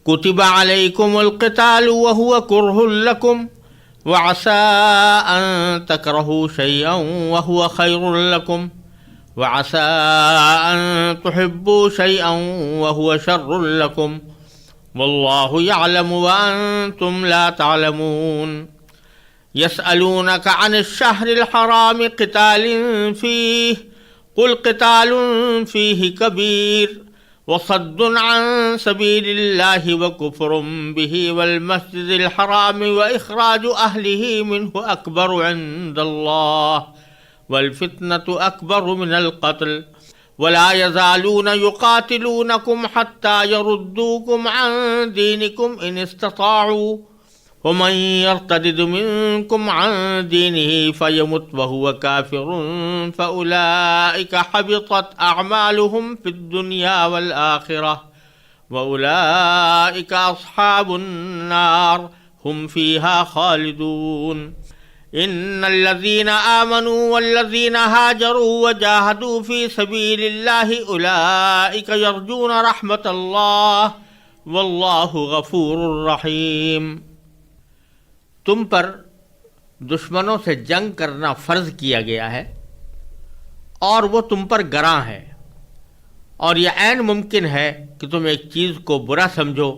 كتب عليكم القتال وهو كره لكم وعسى أن تكرهوا شيئا وهو خير لكم وعسى أن تحبوا شيئا وهو شر لكم والله يعلم وأنتم لا تعلمون يسألونك عن الشهر الحرام قتال فيه قل قتال فيه كبير وصد عن سبيل الله وكفر به والمسجد الحرام وإخراج أهله منه أكبر عند الله والفتنة أكبر من القتل ولا يزالون يقاتلونكم حتى يردوكم عن دينكم إن استطاعوا ومن يرتد منكم عن دينه فيمت وهو كافر فأولئك حبطت أعمالهم في الدنيا والآخرة وأولئك أصحاب النار هم فيها خالدون إن الذين آمنوا والذين هاجروا وجاهدوا في سبيل الله أولئك يرجون رحمة الله والله غفور رحيم۔ تم پر دشمنوں سے جنگ کرنا فرض کیا گیا ہے اور وہ تم پر گراں ہے، اور یہ عین ممکن ہے کہ تم ایک چیز کو برا سمجھو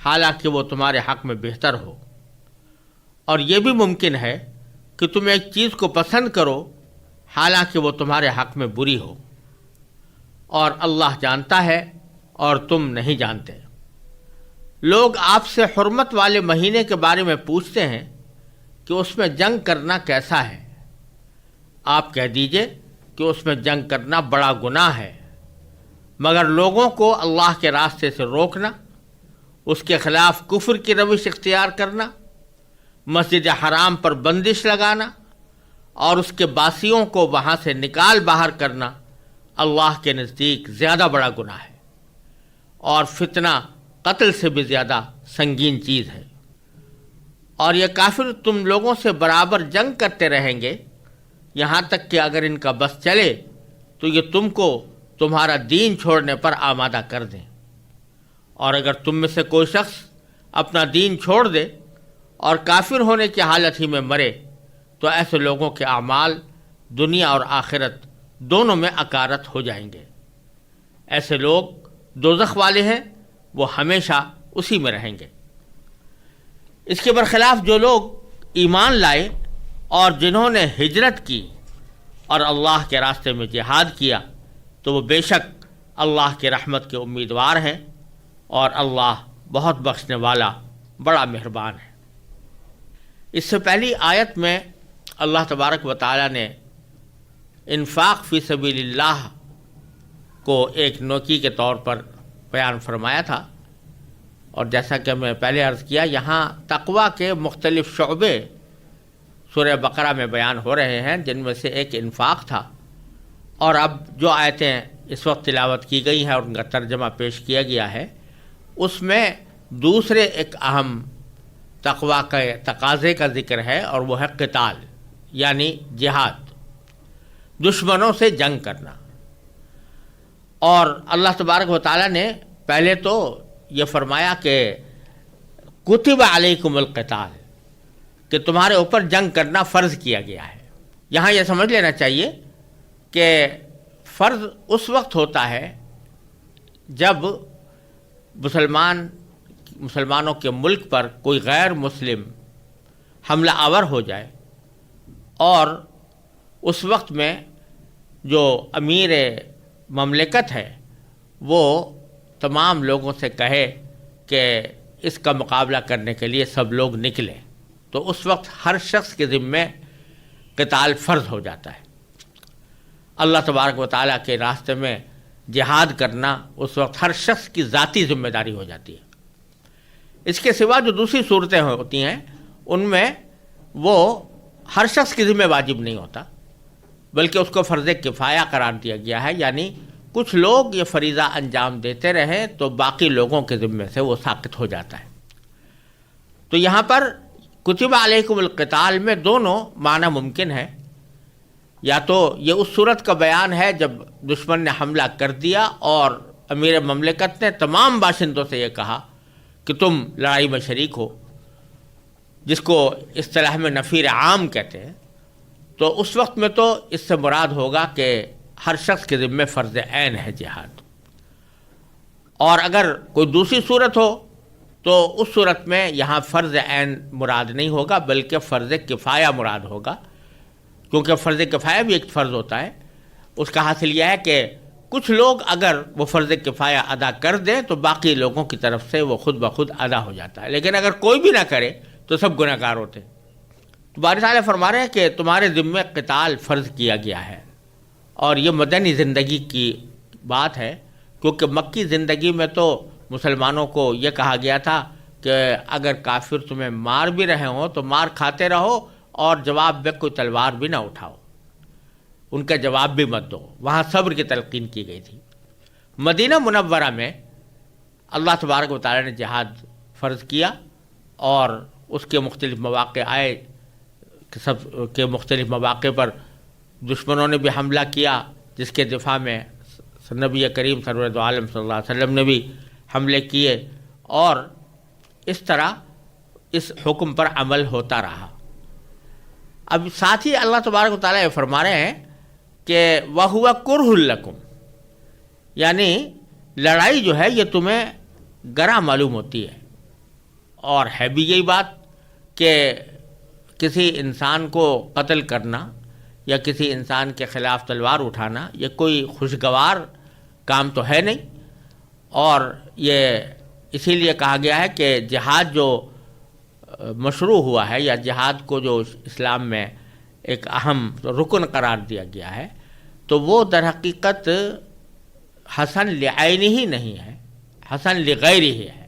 حالانکہ وہ تمہارے حق میں بہتر ہو، اور یہ بھی ممکن ہے کہ تم ایک چیز کو پسند کرو حالانکہ وہ تمہارے حق میں بری ہو، اور اللہ جانتا ہے اور تم نہیں جانتے۔ لوگ آپ سے حرمت والے مہینے کے بارے میں پوچھتے ہیں کہ اس میں جنگ کرنا کیسا ہے؟ آپ کہہ دیجئے کہ اس میں جنگ کرنا بڑا گناہ ہے، مگر لوگوں کو اللہ کے راستے سے روکنا، اس کے خلاف کفر کی روش اختیار کرنا، مسجد حرام پر بندش لگانا اور اس کے باسیوں کو وہاں سے نکال باہر کرنا اللہ کے نزدیک زیادہ بڑا گناہ ہے، اور فتنہ قتل سے بھی زیادہ سنگین چیز ہے۔ اور یہ کافر تم لوگوں سے برابر جنگ کرتے رہیں گے یہاں تک کہ اگر ان کا بس چلے تو یہ تم کو تمہارا دین چھوڑنے پر آمادہ کر دیں، اور اگر تم میں سے کوئی شخص اپنا دین چھوڑ دے اور کافر ہونے کی حالت ہی میں مرے تو ایسے لوگوں کے اعمال دنیا اور آخرت دونوں میں اکارت ہو جائیں گے۔ ایسے لوگ دوزخ والے ہیں، وہ ہمیشہ اسی میں رہیں گے۔ اس کے برخلاف جو لوگ ایمان لائے اور جنہوں نے ہجرت کی اور اللہ کے راستے میں جہاد کیا تو وہ بے شک اللہ کی رحمت کے امیدوار ہیں، اور اللہ بہت بخشنے والا بڑا مہربان ہے۔ اس سے پہلی آیت میں اللہ تبارک و تعالی نے انفاق فی سبیل اللہ کو ایک نوکی کے طور پر بیان فرمایا تھا، اور جیسا کہ میں پہلے عرض کیا یہاں تقویٰ کے مختلف شعبے سورہ بقرہ میں بیان ہو رہے ہیں، جن میں سے ایک انفاق تھا، اور اب جو آیتیں اس وقت تلاوت کی گئی ہیں اور ان کا ترجمہ پیش کیا گیا ہے اس میں دوسرے ایک اہم تقویٰ کے تقاضے کا ذکر ہے، اور وہ ہے قتال، یعنی جہاد، دشمنوں سے جنگ کرنا۔ اور اللہ تبارک و تعالیٰ نے پہلے تو یہ فرمایا کہ کتب علیکم القتال، کہ تمہارے اوپر جنگ کرنا فرض کیا گیا ہے۔ یہاں یہ سمجھ لینا چاہیے کہ فرض اس وقت ہوتا ہے جب مسلمانوں کے ملک پر کوئی غیر مسلم حملہ آور ہو جائے، اور اس وقت میں جو امیر مملکت ہے وہ تمام لوگوں سے کہے کہ اس کا مقابلہ کرنے کے لیے سب لوگ نکلیں، تو اس وقت ہر شخص کے ذمے قتال فرض ہو جاتا ہے۔ اللہ تبارک و تعالیٰ کے راستے میں جہاد کرنا اس وقت ہر شخص کی ذاتی ذمہ داری ہو جاتی ہے۔ اس کے سوا جو دوسری صورتیں ہوتی ہیں ان میں وہ ہر شخص کی ذمہ واجب نہیں ہوتا، بلکہ اس کو فرض کفایہ قرار دیا گیا ہے، یعنی کچھ لوگ یہ فریضہ انجام دیتے رہیں تو باقی لوگوں کے ذمے سے وہ ساقط ہو جاتا ہے۔ تو یہاں پر کتب علیکم القتال میں دونوں معنی ممکن ہے، یا تو یہ اس صورت کا بیان ہے جب دشمن نے حملہ کر دیا اور امیر مملکت نے تمام باشندوں سے یہ کہا کہ تم لڑائی میں شریک ہو، جس کو اصطلاح میں نفیر عام کہتے ہیں، تو اس وقت میں تو اس سے مراد ہوگا کہ ہر شخص کے ذمہ فرض عین ہے جہاد۔ اور اگر کوئی دوسری صورت ہو تو اس صورت میں یہاں فرض عین مراد نہیں ہوگا بلکہ فرض کفایہ مراد ہوگا، کیونکہ فرض کفایہ بھی ایک فرض ہوتا ہے۔ اس کا حاصل یہ ہے کہ کچھ لوگ اگر وہ فرض کفایہ ادا کر دیں تو باقی لوگوں کی طرف سے وہ خود بخود ادا ہو جاتا ہے، لیکن اگر کوئی بھی نہ کرے تو سب گناہ گار ہوتے ہیں۔ تو باری تعالیٰ فرما رہے ہیں کہ تمہارے ذمہ قتال فرض کیا گیا ہے، اور یہ مدنی زندگی کی بات ہے، کیونکہ مکی زندگی میں تو مسلمانوں کو یہ کہا گیا تھا کہ اگر کافر تمہیں مار بھی رہے ہوں تو مار کھاتے رہو اور جواب میں کوئی تلوار بھی نہ اٹھاؤ، ان کا جواب بھی مت دو۔ وہاں صبر کی تلقین کی گئی تھی۔ مدینہ منورہ میں اللہ تبارک و تعالیٰ نے جہاد فرض کیا، اور اس کے مختلف مواقع آئے کہ سب کے مختلف مواقع پر دشمنوں نے بھی حملہ کیا، جس کے دفاع میں نبی کریم سرور عالم صلی اللہ علیہ وسلم نے بھی حملے کیے، اور اس طرح اس حکم پر عمل ہوتا رہا۔ اب ساتھ ہی اللہ تبارک و تعالیٰ یہ فرما رہے ہیں کہ وَهُوَ كُرْهٌ لَكُمْ، یعنی لڑائی جو ہے یہ تمہیں گراں معلوم ہوتی ہے، اور ہے بھی یہی بات کہ کسی انسان کو قتل کرنا یا کسی انسان کے خلاف تلوار اٹھانا یہ کوئی خوشگوار کام تو ہے نہیں، اور یہ اسی لیے کہا گیا ہے کہ جہاد جو مشروع ہوا ہے یا جہاد کو جو اسلام میں ایک اہم رکن قرار دیا گیا ہے، تو وہ در حقیقت حسن لعینہ ہی نہیں ہے، حسن لغیرہ ہی ہے۔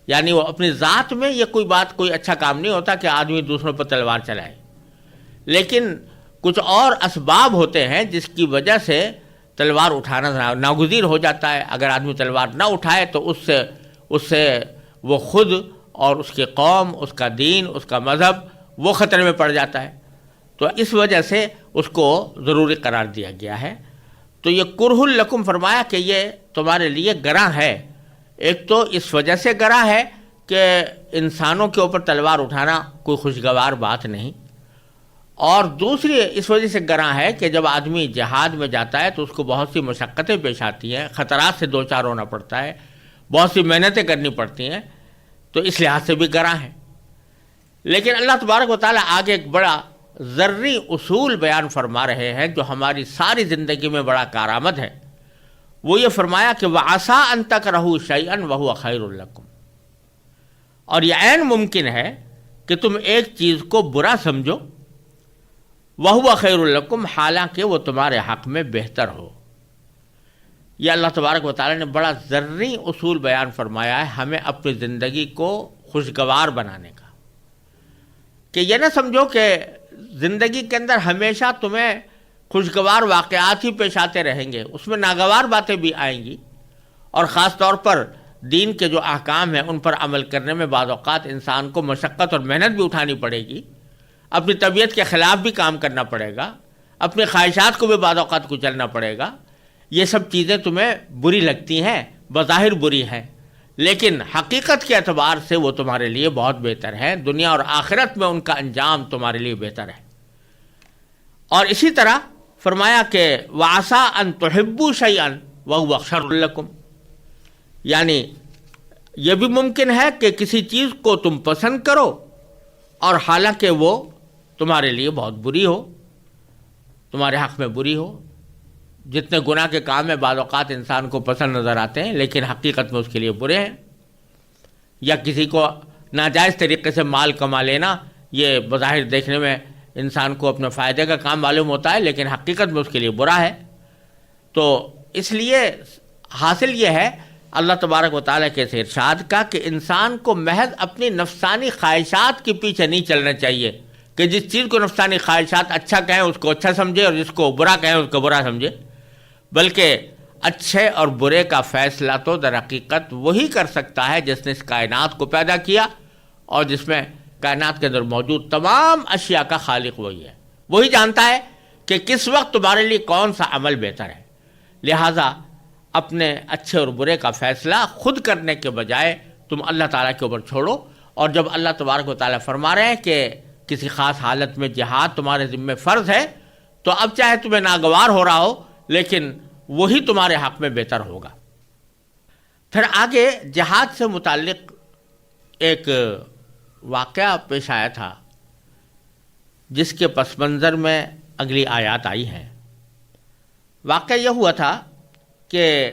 یعنی وہ اپنی ذات میں یہ کوئی بات کوئی اچھا کام نہیں ہوتا کہ آدمی دوسروں پر تلوار چلائے، لیکن کچھ اور اسباب ہوتے ہیں جس کی وجہ سے تلوار اٹھانا ناگزیر ہو جاتا ہے۔ اگر آدمی تلوار نہ اٹھائے تو اس سے وہ خود اور اس کی قوم، اس کا دین، اس کا مذہب وہ خطرے میں پڑ جاتا ہے، تو اس وجہ سے اس کو ضروری قرار دیا گیا ہے۔ تو یہ کرہ لکم فرمایا کہ یہ تمہارے لیے گراں ہے۔ ایک تو اس وجہ سے گراں ہے کہ انسانوں کے اوپر تلوار اٹھانا کوئی خوشگوار بات نہیں، اور دوسری اس وجہ سے گراں ہے کہ جب آدمی جہاد میں جاتا ہے تو اس کو بہت سی مشقتیں پیش آتی ہیں، خطرات سے دوچار ہونا پڑتا ہے، بہت سی محنتیں کرنی پڑتی ہیں، تو اس لحاظ سے بھی گراں ہے۔ لیکن اللہ تبارک و تعالیٰ آگے ایک بڑا ذرّی اصول بیان فرما رہے ہیں جو ہماری ساری زندگی میں بڑا کارآمد ہے۔ وہ یہ فرمایا کہ وَعَسَىٰ أَن تَكْرَهُوا شَيْئًا وَهُوَ خَيْرٌ لَكُمْ، اور یہ عین ممکن ہے کہ تم ایک چیز کو برا سمجھو، وَهُوَ خَيْرٌ لَكُمْ، حالانکہ وہ تمہارے حق میں بہتر ہو۔ یہ اللہ تبارک و تعالیٰ نے بڑا ذرّی اصول بیان فرمایا ہے ہمیں اپنی زندگی کو خوشگوار بنانے کا، کہ یہ نہ سمجھو کہ زندگی کے اندر ہمیشہ تمہیں خوشگوار واقعات ہی پیش آتے رہیں گے، اس میں ناگوار باتیں بھی آئیں گی، اور خاص طور پر دین کے جو احکام ہیں ان پر عمل کرنے میں بعض اوقات انسان کو مشقت اور محنت بھی اٹھانی پڑے گی، اپنی طبیعت کے خلاف بھی کام کرنا پڑے گا، اپنی خواہشات کو بھی بعض اوقات کچلنا پڑے گا۔ یہ سب چیزیں تمہیں بری لگتی ہیں، بظاہر بری ہیں، لیکن حقیقت کے اعتبار سے وہ تمہارے لیے بہت بہتر ہے، دنیا اور آخرت میں ان کا انجام تمہارے لیے بہتر ہے۔ اور اسی طرح فرمایا کہ وَعَسَىٰ أَن تُحِبُّوا شَيْئًا وَهُوَ شَرٌّ لَكُمْ، یعنی یہ بھی ممکن ہے کہ کسی چیز کو تم پسند کرو اور حالانکہ وہ تمہارے لیے بہت بری ہو، تمہارے حق میں بری ہو۔ جتنے گناہ کے کام ہیں بعض اوقات انسان کو پسند نظر آتے ہیں لیکن حقیقت میں اس کے لیے برے ہیں، یا کسی کو ناجائز طریقے سے مال کما لینا یہ بظاہر دیکھنے میں انسان کو اپنے فائدے کا کام معلوم ہوتا ہے لیکن حقیقت میں اس کے لیے برا ہے۔ تو اس لیے حاصل یہ ہے اللہ تبارک و تعالیٰ کے ارشاد کا کہ انسان کو محض اپنی نفسانی خواہشات کے پیچھے نہیں چلنا چاہیے، کہ جس چیز کو نفسانی خواہشات اچھا کہیں اس کو اچھا سمجھے اور جس کو برا کہیں اس کو برا سمجھے، بلکہ اچھے اور برے کا فیصلہ تو در حقیقت وہی کر سکتا ہے جس نے اس کائنات کو پیدا کیا، اور جس میں کائنات کے اندر موجود تمام اشیاء کا خالق وہی ہے۔ وہی جانتا ہے کہ کس وقت تمہارے لیے کون سا عمل بہتر ہے۔ لہٰذا اپنے اچھے اور برے کا فیصلہ خود کرنے کے بجائے تم اللہ تعالیٰ کے اوپر چھوڑو. اور جب اللہ تبارک و تعالیٰ فرما رہے ہیں کہ کسی خاص حالت میں جہاد تمہارے ذمہ فرض ہے تو اب چاہے تمہیں ناگوار ہو رہا ہو لیکن وہی تمہارے حق میں بہتر ہوگا. پھر آگے جہاد سے متعلق ایک واقعہ پیش آیا تھا جس کے پس منظر میں اگلی آیات آئی ہیں. واقعہ یہ ہوا تھا کہ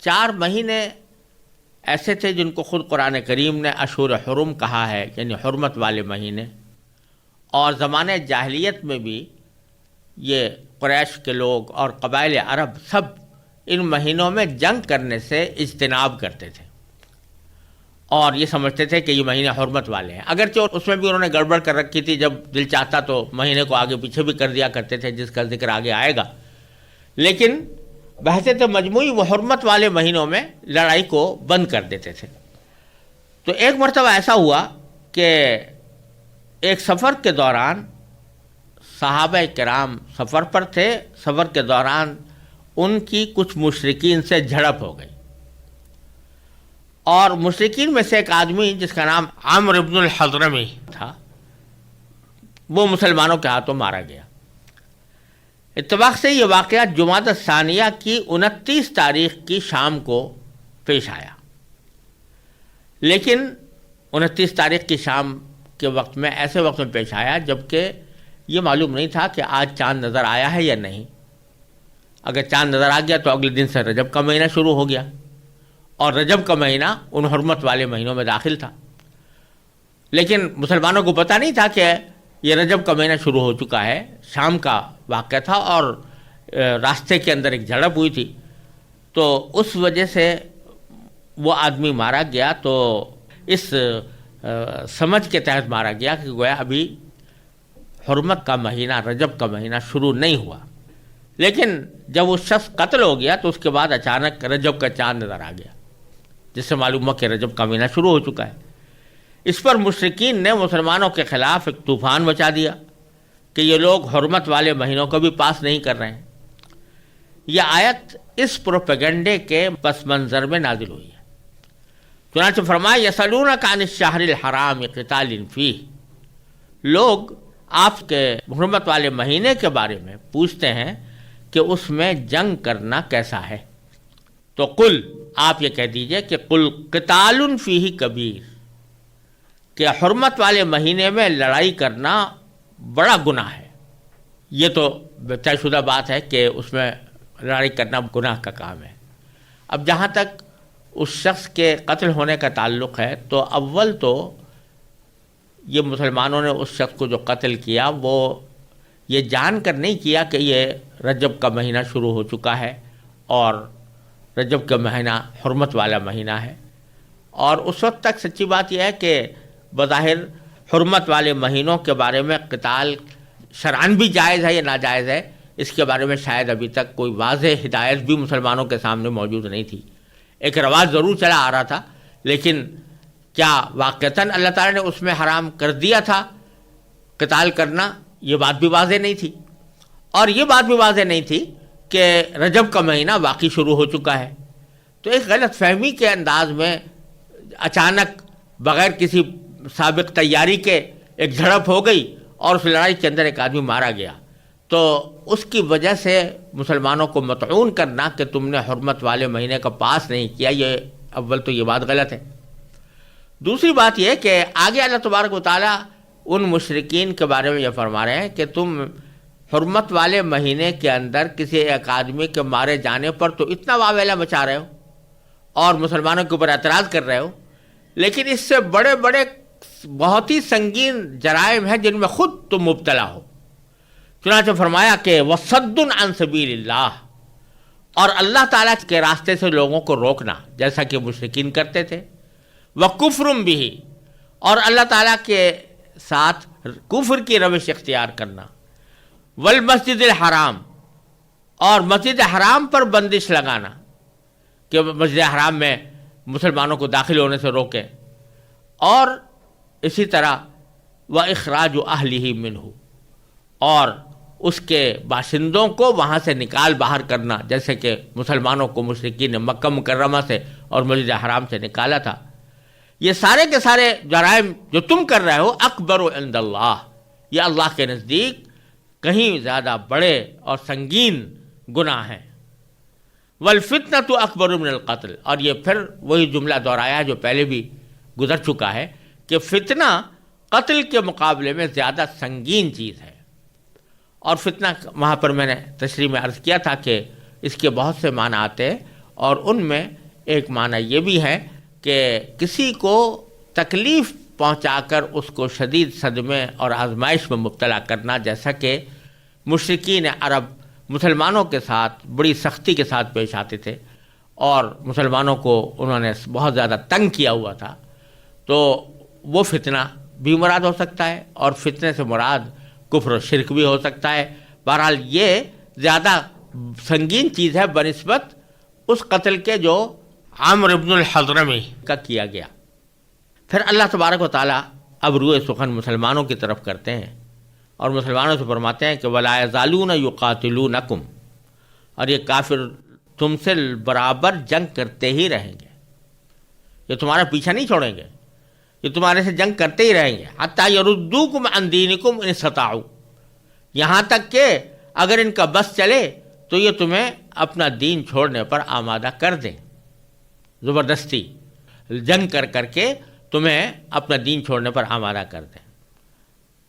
4 مہینے ایسے تھے جن کو خود قرآن کریم نے اشہر حرم کہا ہے، یعنی حرمت والے مہینے. اور زمانہ جاہلیت میں بھی یہ قریش کے لوگ اور قبائل عرب سب ان مہینوں میں جنگ کرنے سے اجتناب کرتے تھے اور یہ سمجھتے تھے کہ یہ مہینے حرمت والے ہیں. اگرچہ اس میں بھی انہوں نے گڑبڑ کر رکھی تھی، جب دل چاہتا تو مہینے کو آگے پیچھے بھی کر دیا کرتے تھے جس کا ذکر آگے آئے گا. لیکن بحثیت مجموعی وہ حرمت والے مہینوں میں لڑائی کو بند کر دیتے تھے. تو ایک مرتبہ ایسا ہوا کہ ایک سفر کے دوران صحابہ کرام سفر پر تھے. سفر کے دوران ان کی کچھ مشرکین سے جھڑپ ہو گئی اور مشرکین میں سے ایک آدمی جس کا نام عمرو بن الحضرمی تھا وہ مسلمانوں کے ہاتھوں مارا گیا. اتفاق سے یہ واقعہ جمادی الثانیہ کی 29 تاریخ کی شام کو پیش آیا. لیکن 29 تاریخ کی شام کے وقت میں ایسے وقت میں پیش آیا جبکہ یہ معلوم نہیں تھا کہ آج چاند نظر آیا ہے یا نہیں. اگر چاند نظر آ گیا تو اگلے دن سے رجب کا مہینہ شروع ہو گیا اور رجب کا مہینہ ان حرمت والے مہینوں میں داخل تھا. لیکن مسلمانوں کو پتہ نہیں تھا کہ یہ رجب کا مہینہ شروع ہو چکا ہے. شام کا واقعہ تھا اور راستے کے اندر ایک جھڑپ ہوئی تھی تو اس وجہ سے وہ آدمی مارا گیا. تو اس سمجھ کے تحت مارا گیا کہ گویا ابھی حرمت کا مہینہ رجب کا مہینہ شروع نہیں ہوا. لیکن جب وہ شخص قتل ہو گیا تو اس کے بعد اچانک رجب کا چاند نظر آ گیا جس سے معلوم ہوا کہ رجب کا مہینہ شروع ہو چکا ہے. اس پر مشرکین نے مسلمانوں کے خلاف ایک طوفان مچا دیا کہ یہ لوگ حرمت والے مہینوں کو بھی پاس نہیں کر رہے ہیں. یہ آیت اس پروپیگنڈے کے پس منظر میں نازل ہوئی ہے. چنانچہ فرمایا یسألونک عن الشہر الحرام قتال فیہ، لوگ آپ کے حرمت والے مہینے کے بارے میں پوچھتے ہیں کہ اس میں جنگ کرنا کیسا ہے. تو قل، آپ یہ کہہ دیجئے کہ قل قتال فیہ کبیر، کہ حرمت والے مہینے میں لڑائی کرنا بڑا گناہ ہے. یہ تو طے شدہ بات ہے کہ اس میں لڑائی کرنا گناہ کا کام ہے. اب جہاں تک اس شخص کے قتل ہونے کا تعلق ہے تو اول تو یہ مسلمانوں نے اس شخص کو جو قتل کیا وہ یہ جان کر نہیں کیا کہ یہ رجب کا مہینہ شروع ہو چکا ہے اور رجب کا مہینہ حرمت والا مہینہ ہے. اور اس وقت تک سچی بات یہ ہے کہ بظاہر حرمت والے مہینوں کے بارے میں قتال شرعاً بھی جائز ہے یا ناجائز ہے، اس کے بارے میں شاید ابھی تک کوئی واضح ہدایت بھی مسلمانوں کے سامنے موجود نہیں تھی. ایک رواج ضرور چلا آ رہا تھا لیکن کیا واقعتاً اللہ تعالیٰ نے اس میں حرام کر دیا تھا قتال کرنا، یہ بات بھی واضح نہیں تھی. اور یہ بات بھی واضح نہیں تھی کہ رجب کا مہینہ واقعی شروع ہو چکا ہے. تو ایک غلط فہمی کے انداز میں اچانک بغیر کسی سابق تیاری کے ایک جھڑپ ہو گئی اور اس لڑائی کے اندر ایک آدمی مارا گیا. تو اس کی وجہ سے مسلمانوں کو مطعون کرنا کہ تم نے حرمت والے مہینے کا پاس نہیں کیا، یہ اول تو یہ بات غلط ہے. دوسری بات یہ کہ آگے اللہ تبارک و تعالیٰ ان مشرکین کے بارے میں یہ فرما رہے ہیں کہ تم حرمت والے مہینے کے اندر کسی ایک آدمی کے مارے جانے پر تو اتنا واویلا مچا رہے ہو اور مسلمانوں کے اوپر اعتراض کر رہے ہو، لیکن اس سے بڑے بڑے بہت ہی سنگین جرائم ہیں جن میں خود تم مبتلا ہو. چنانچہ فرمایا کہ وَصَدٌّ عَن سَبِيلِ اللَّهِ، اور اللہ تعالیٰ کے راستے سے لوگوں کو روکنا جیسا کہ مشرکین کرتے تھے. وَكُفْرٌ بِهِ، اور اللہ تعالیٰ کے ساتھ کفر کی روش اختیار کرنا. وَالْمَسْجِدِ الْحَرَامِ، اور مسجد حرام پر بندش لگانا کہ مسجد حرام میں مسلمانوں کو داخل ہونے سے روکیں. اور اسی طرح وَإِخْرَاجُ أَهْلِهِ مِنْهُ، اور اس کے باشندوں کو وہاں سے نکال باہر کرنا، جیسے کہ مسلمانوں کو مشرکین نے مکہ مکرمہ سے اور مسجد حرام سے نکالا تھا. یہ سارے کے سارے جرائم جو تم کر رہے ہو اکبر عند اللہ، یہ اللہ کے نزدیک کہیں زیادہ بڑے اور سنگین گناہ ہیں۔ والفتنۃ اکبر من القتل، اور یہ پھر وہی جملہ دہرایا جو پہلے بھی گزر چکا ہے کہ فتنہ قتل کے مقابلے میں زیادہ سنگین چیز ہے۔ اور فتنہ وہاں پر میں نے تشریح میں عرض کیا تھا کہ اس کے بہت سے معنی آتے ہیں، اور ان میں ایک معنی یہ بھی ہے کہ کسی کو تکلیف پہنچا کر اس کو شدید صدمے اور آزمائش میں مبتلا کرنا، جیسا کہ مشرکین عرب مسلمانوں کے ساتھ بڑی سختی کے ساتھ پیش آتے تھے اور مسلمانوں کو انہوں نے بہت زیادہ تنگ کیا ہوا تھا، تو وہ فتنہ بھی مراد ہو سکتا ہے، اور فتنے سے مراد کفر و شرک بھی ہو سکتا ہے۔ بہرحال یہ زیادہ سنگین چیز ہے بنسبت اس قتل کے جو عمرو بن الحضرمی کا کیا گیا۔ پھر اللہ تبارک و تعالیٰ اب روئے سخن مسلمانوں کی طرف کرتے ہیں اور مسلمانوں سے فرماتے ہیں کہ وَلَا يَزَالُونَ يُقَاتِلُونَكُمْ، اور یہ کافر تم سے برابر جنگ کرتے ہی رہیں گے، یہ تمہارا پیچھا نہیں چھوڑیں گے، یہ تمہارے سے جنگ کرتے ہی رہیں گے، حَتَّى يَرُدُّوكُمْ عَنْ دِينِكُمْ إِنِ اسْتَطَاعُوا، یہاں تک کہ اگر ان کا بس چلے تو یہ تمہیں اپنا دین چھوڑنے پر آمادہ کر دیں، زبردستی جنگ کر کر کے تمہیں اپنا دین چھوڑنے پر آمادہ کر دیں۔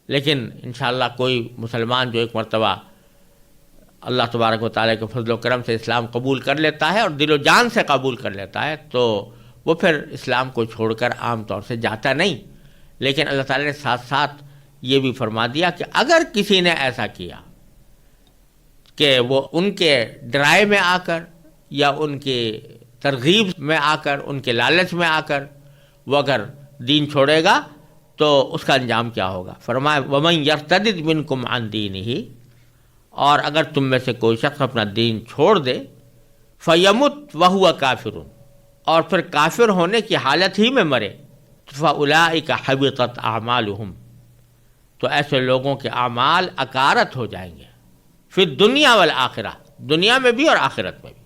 لیکن انشاءاللہ کوئی مسلمان جو ایک مرتبہ اللہ تبارک و تعالیٰ کے فضل و کرم سے اسلام قبول کر لیتا ہے اور دل و جان سے قبول کر لیتا ہے تو وہ پھر اسلام کو چھوڑ کر عام طور سے جاتا نہیں، لیکن اللہ تعالیٰ نے ساتھ ساتھ یہ بھی فرما دیا کہ اگر کسی نے ایسا کیا کہ وہ ان کے ڈرائے میں آ کر یا ان کی ترغیب میں آ کر، ان کے لالچ میں آ کر وہ اگر دین چھوڑے گا تو اس کا انجام کیا ہوگا؟ فرمایا وَمَن يَرْتَدِدْ مِنْكُمْ عَنْ دِينِهِ، اور اگر تم میں سے کوئی شخص اپنا دین چھوڑ دے فَيَمُتْ وَهُوَ كَافِرٌ، اور پھر کافر ہونے کی حالت ہی میں مرے، فَأُولَٰئِكَ حَبِطَتْ أَعْمَالُهُمْ، تو ایسے لوگوں کے اعمال اکارت ہو جائیں گے، فی الدنیا والآخرہ، دنیا میں بھی اور آخرت میں بھی،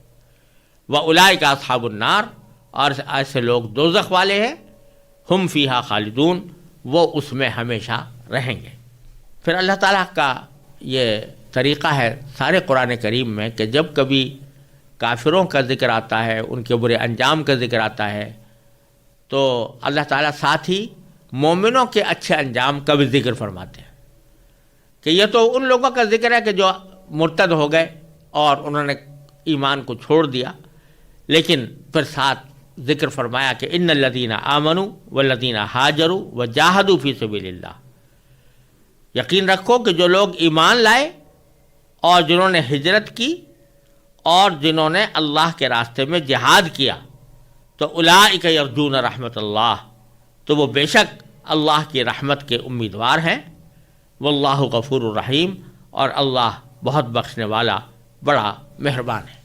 وَأُولَٰئِكَ أَصْحَابُ النَّارِ، اور ایسے لوگ دوزخ والے ہیں، ہم فیہا خالدون، وہ اس میں ہمیشہ رہیں گے۔ پھر اللہ تعالیٰ کا یہ طریقہ ہے سارے قرآن کریم میں کہ جب کبھی کافروں کا ذکر آتا ہے، ان کے برے انجام کا ذکر آتا ہے، تو اللہ تعالیٰ ساتھ ہی مومنوں کے اچھے انجام کا بھی ذکر فرماتے ہیں کہ یہ تو ان لوگوں کا ذکر ہے کہ جو مرتد ہو گئے اور انہوں نے ایمان کو چھوڑ دیا، لیکن پھر ساتھ ذکر فرمایا کہ ان الذین آمنوا والذین ہاجروا وجاہدوا فی سبیل اللہ، یقین رکھو کہ جو لوگ ایمان لائے اور جنہوں نے ہجرت کی اور جنہوں نے اللہ کے راستے میں جہاد کیا، تو اولئک یرجون رحمت اللہ، تو وہ بے شک اللہ کی رحمت کے امیدوار ہیں، واللہ غفور الرحیم، اور اللہ بہت بخشنے والا بڑا مہربان ہے۔